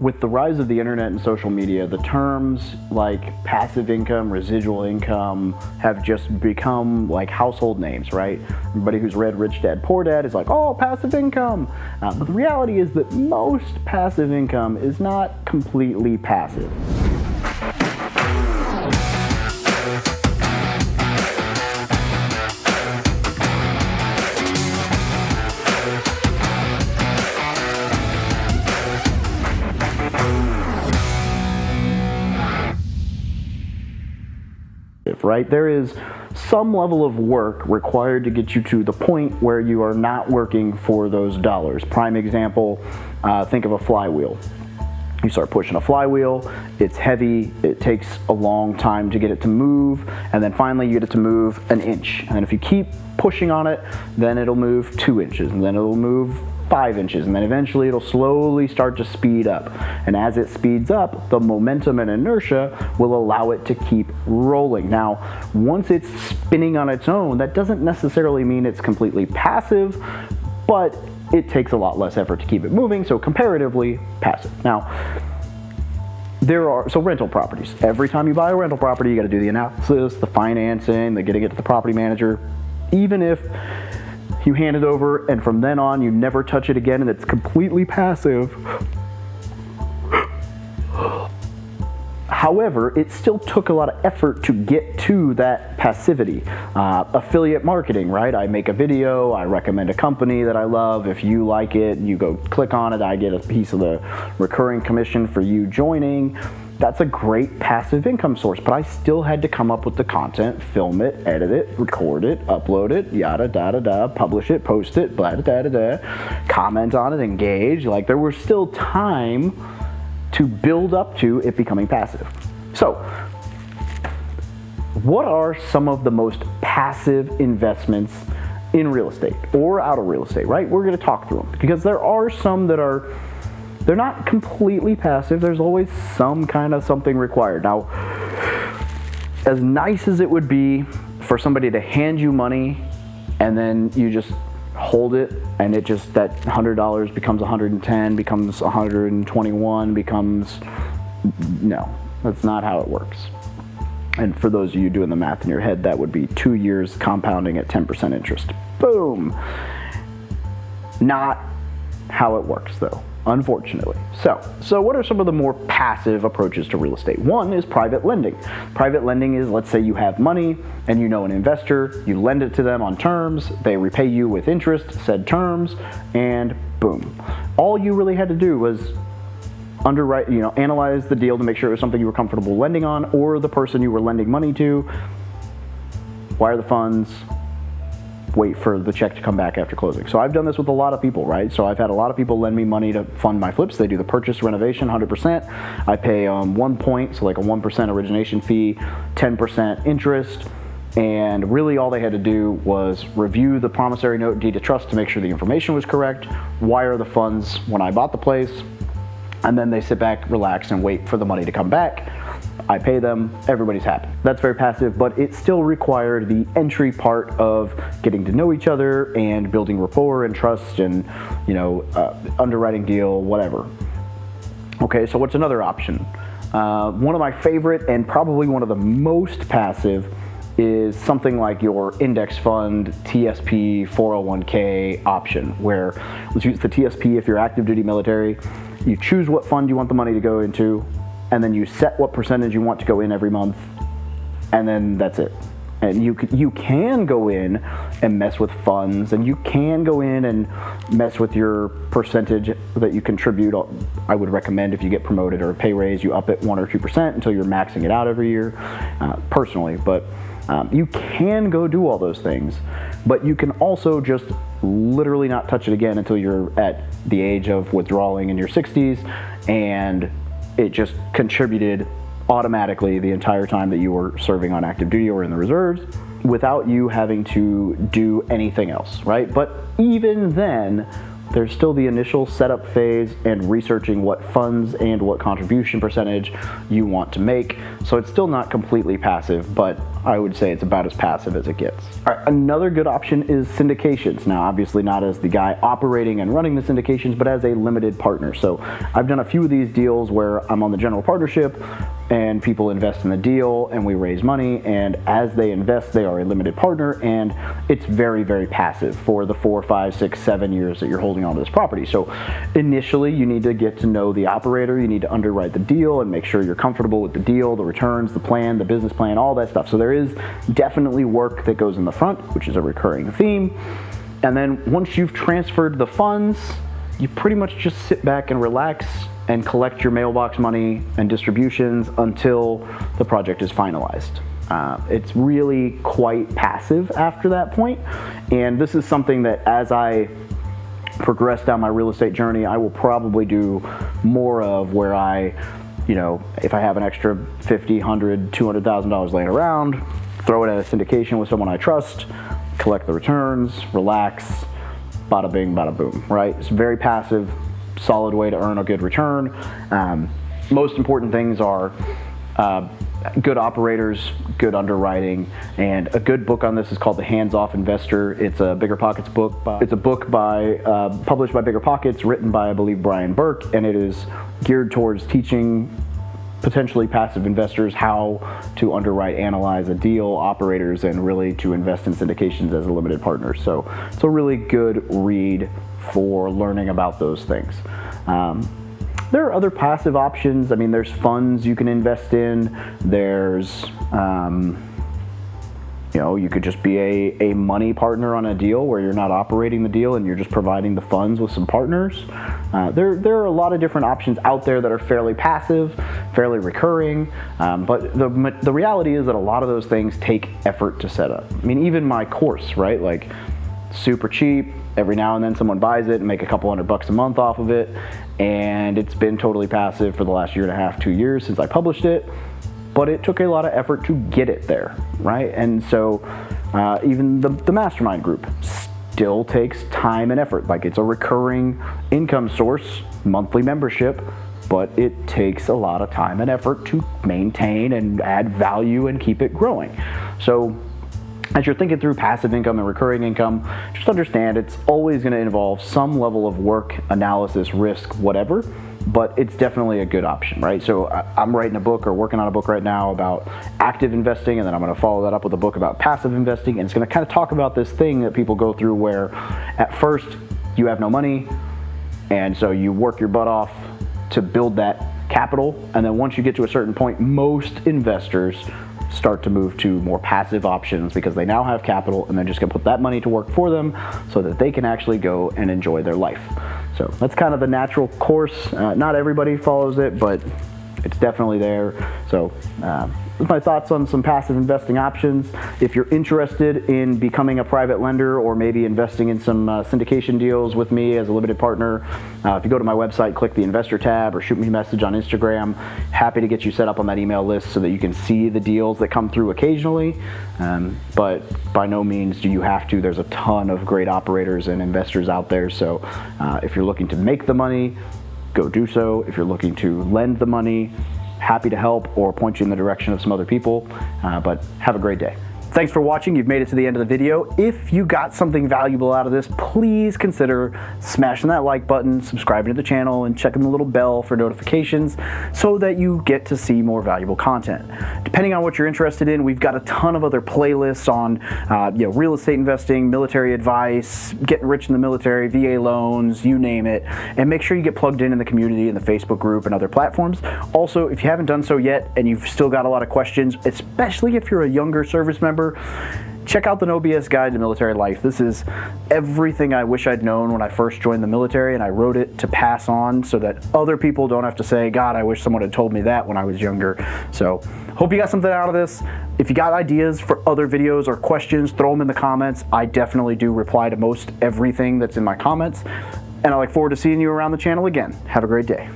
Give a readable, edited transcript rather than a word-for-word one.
With the rise of the internet and social media, the terms like passive income, residual income have just become like household names, right? Everybody who's read Rich Dad Poor Dad is like, oh, passive income. But the reality is that most passive income is not completely passive. Right? There is some level of work required to get you to the point where you are not working for those dollars. Prime example, think of a flywheel. You start pushing a flywheel, it's heavy, it takes a long time to get it to move, and then finally you get it to move an inch. And if you keep pushing on it, then it'll move 2 inches, and then it'll move 5 inches, and then eventually it'll slowly start to speed up. And as it speeds up, the momentum and inertia will allow it to keep rolling. Now, once it's spinning on its own, that doesn't necessarily mean it's completely passive, but it takes a lot less effort to keep it moving, so comparatively passive. Now, so rental properties. Every time you buy a rental property, you got to do the analysis, the financing, the getting it to the property manager. Even if you hand it over and from then on you never touch it again and it's completely passive. However, it still took a lot of effort to get to that passivity. Affiliate marketing, right? I make a video, I recommend a company that I love. If you like it, you go click on it, I get a piece of the recurring commission for you joining. That's a great passive income source, but I still had to come up with the content, film it, edit it, record it, upload it, yada, da, da, da, publish it, post it, blah, da, da, da, comment on it, engage. Like, there was still time to build up to it becoming passive. So, what are some of the most passive investments in real estate or out of real estate, right? We're gonna talk through them because there are some that they're not completely passive. There's always some kind of something required. Now, as nice as it would be for somebody to hand you money and then you just hold it and it just, that $100 becomes 110, becomes 121, becomes, no, that's not how it works. And for those of you doing the math in your head, that would be 2 years compounding at 10% interest. Boom. Not how it works though, unfortunately. So what are some of the more passive approaches to real estate? One is private lending. Private lending is, let's say you have money and you know an investor, you lend it to them on terms, they repay you with interest, said terms, and boom. All you really had to do was underwrite, analyze the deal to make sure it was something you were comfortable lending on, or the person you were lending money to, wire the funds, wait for the check to come back after closing. So I've done this with a lot of people, right? So I've had a lot of people lend me money to fund my flips. They do the purchase renovation 100%. I pay 1 point, so like a 1% origination fee, 10% interest. And really all they had to do was review the promissory note deed of trust to make sure the information was correct, wire the funds when I bought the place, and then they sit back, relax, and wait for the money to come back. I pay them, everybody's happy. That's very passive, but it still required the entry part of getting to know each other and building rapport and trust and, underwriting deal, whatever. Okay, so what's another option? One of my favorite and probably one of the most passive is something like your index fund TSP 401k option, where let's use the TSP if you're active duty military. You choose what fund you want the money to go into, and then you set what percentage you want to go in every month, and then that's it. And you can go in and mess with funds, and you can go in and mess with your percentage that you contribute. I would recommend if you get promoted or a pay raise, you up it 1 or 2% until you're maxing it out every year, personally. But you can go do all those things, but you can also just literally not touch it again until you're at the age of withdrawing in your 60s, and it just contributed automatically the entire time that you were serving on active duty or in the reserves without you having to do anything else, right? But even then, there's still the initial setup phase and researching what funds and what contribution percentage you want to make. So it's still not completely passive, but I would say it's about as passive as it gets. All right, another good option is syndications. Now, obviously not as the guy operating and running the syndications, but as a limited partner. So I've done a few of these deals where I'm on the general partnership and people invest in the deal and we raise money, and as they invest, they are a limited partner, and it's very, very passive for the 4, 5, 6, 7 years that you're holding onto this property. So initially you need to get to know the operator, you need to underwrite the deal and make sure you're comfortable with the deal, the returns, the plan, the business plan, all that stuff. So there is definitely work that goes in the front, which is a recurring theme. And then once you've transferred the funds, you pretty much just sit back and relax and collect your mailbox money and distributions until the project is finalized. It's really quite passive after that point. And this is something that as I progress down my real estate journey, I will probably do more of, where I, you know, if I have an extra $50, $100, $200,000 laying around, throw it at a syndication with someone I trust, collect the returns, relax, bada bing, bada boom, right? It's very passive, solid way to earn a good return. Most important things are good operators, good underwriting, and a good book on this is called The Hands-Off Investor. It's a Bigger Pockets book. It's a book published by Bigger Pockets, written by, I believe, Brian Burke, and it is geared towards teaching potentially passive investors how to underwrite, analyze a deal, operators, and really to invest in syndications as a limited partner. So it's a really good read for learning about those things. There are other passive options. I mean, there's funds you can invest in. There's, you know, you could just be a money partner on a deal where you're not operating the deal and you're just providing the funds with some partners. There are a lot of different options out there that are fairly passive, fairly recurring, but the reality is that a lot of those things take effort to set up. I mean, even my course, right? Like, super cheap. Every now and then someone buys it and make a couple $100 a month off of it, and it's been totally passive for the last 1.5 to 2 years since I published it, but it took a lot of effort to get it there, right? And so even the mastermind group still takes time and effort. Like, it's a recurring income source, monthly membership, but it takes a lot of time and effort to maintain and add value and keep it growing. So as you're thinking through passive income and recurring income, just understand it's always going to involve some level of work, analysis, risk, whatever, but it's definitely a good option, right? So I'm writing a book or working on a book right now about active investing, and then I'm going to follow that up with a book about passive investing, and it's going to kind of talk about this thing that people go through where at first you have no money, and so you work your butt off to build that capital, and then once you get to a certain point, most investors start to move to more passive options because they now have capital and they're just going to put that money to work for them so that they can actually go and enjoy their life. So that's kind of the natural course. Not everybody follows it, but it's definitely there. So those are my thoughts on some passive investing options. If you're interested in becoming a private lender or maybe investing in some syndication deals with me as a limited partner, if you go to my website, click the investor tab or shoot me a message on Instagram, happy to get you set up on that email list so that you can see the deals that come through occasionally. But by no means do you have to. There's a ton of great operators and investors out there. So if you're looking to make the money, go do so. If you're looking to lend the money, happy to help or point you in the direction of some other people, but have a great day. Thanks for watching. You've made it to the end of the video. If you got something valuable out of this, please consider smashing that like button, subscribing to the channel, and checking the little bell for notifications so that you get to see more valuable content. Depending on what you're interested in, we've got a ton of other playlists on real estate investing, military advice, getting rich in the military, VA loans, you name it. And make sure you get plugged in the community in the Facebook group and other platforms. Also, if you haven't done so yet and you've still got a lot of questions, especially if you're a younger service member, check out the No BS Guide to Military Life. This is everything I wish I'd known when I first joined the military, and I wrote it to pass on so that other people don't have to say, God, I wish someone had told me that when I was younger. So hope you got something out of this. If you got ideas for other videos or questions, throw them in the comments. I definitely do reply to most everything that's in my comments, and I look forward to seeing you around the channel again. Have a great day.